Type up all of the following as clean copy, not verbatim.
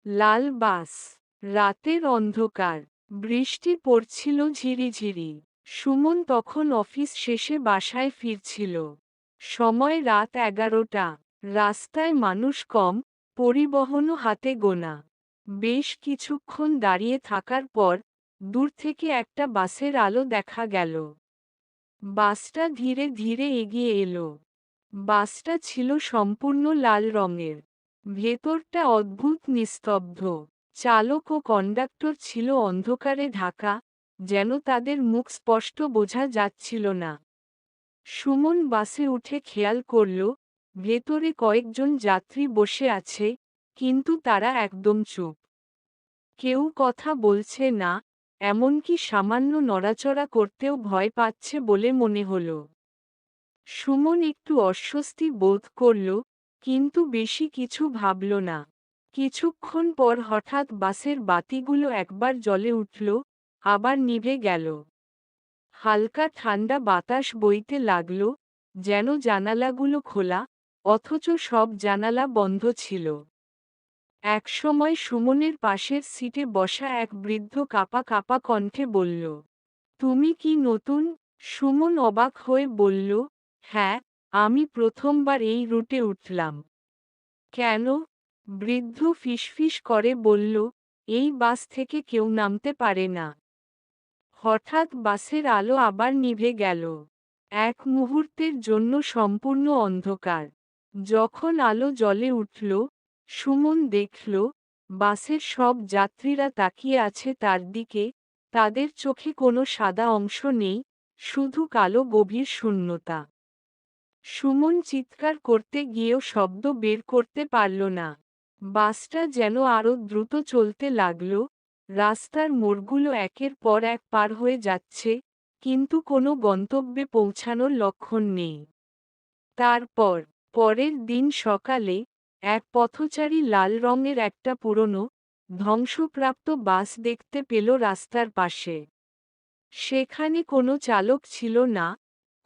লাল বাস। রাতের অন্ধকার। বৃষ্টি পড়ছিল ঝিরিঝিরি। সুমন তখন অফিস শেষে বাসায় ফিরছিল। সময় রাত 11টা। রাস্তায় মানুষ কম, পরিবহনও হাতে গোনা। বেশ কিছুক্ষণ দাঁড়িয়ে থাকার পর দূর থেকে একটা বাসের আলো দেখা গেল। বাসটা ধীরে ধীরে এগিয়ে এলো। বাসটা ছিল সম্পূর্ণ লাল রঙের। ভেতরটা অদ্ভুত নিস্তব্ধ। চালক ও কন্ডাক্টর ছিল অন্ধকারে ঢাকা, যেন তাদের মুখ স্পষ্ট বোঝা যাচ্ছিল না। সুমন বাসে উঠে খেয়াল করল, ভেতরে কয়েকজন যাত্রী বসে আছে, কিন্তু তারা একদম চুপ। কেউ কথা বলছে না, এমনকি সামান্য নড়াচড়া করতেও ভয় পাচ্ছে বলে মনে হল। সুমন একটু অস্বস্তি বোধ করল, কিন্তু বেশি কিছু ভাবল না। কিছুক্ষণ পর হঠাৎ বাসের বাতিগুলো একবার জ্বলে উঠল, আবার নিভে গেল। হালকা ঠান্ডা বাতাস বইতে লাগল, যেন জানালাগুলো খোলা, অথচ সব জানালা বন্ধ ছিল। একসময় সুমনের পাশের সিটে বসা এক বৃদ্ধ কাঁপা কাঁপা কণ্ঠে বলল, তুমি কি নতুন? সুমন অবাক হয়ে বলল, হ্যাঁ, আমি প্রথমবার এই রুটে উঠলাম। কেন? বৃদ্ধ ফিসফিস করে বলল, এই বাস থেকে কেউ নামতে পারে না। হঠাৎ বাসের আলো আবার নিভে গেল। এক মুহূর্তের জন্য সম্পূর্ণ অন্ধকার। যখন আলো জ্বলে উঠল, সুমন দেখল, বাসের সব যাত্রীরা তাকিয়ে আছে তার দিকে, তাদের চোখে কোনো সাদা অংশ নেই, শুধু কালো গভীর শূন্যতা। সুমন চিৎকার করতে গিয়েও শব্দ বের করতে পারল না। বাসটা যেন আরো দ্রুত চলতে লাগল, রাস্তার মোড়গুলো একের পর এক পার হয়ে যাচ্ছে, কিন্তু কোনো গন্তব্যে পৌঁছানোর লক্ষণ নেই। তারপর, পরের দিন সকালে, এক পথচারী লাল রঙের একটা পুরনো, ধ্বংসপ্রাপ্ত বাস দেখতে পেল রাস্তার পাশে। সেখানে কোনো চালক ছিল না,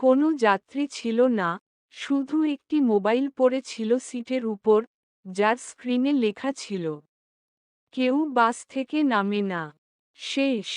কোনো যাত্রী ছিল না, শুধু একটি মোবাইল পড়ে ছিল সিটের উপর, যার স্ক্রিনে লেখা ছিল, কেউ বাস থেকে নামে না। শেষ।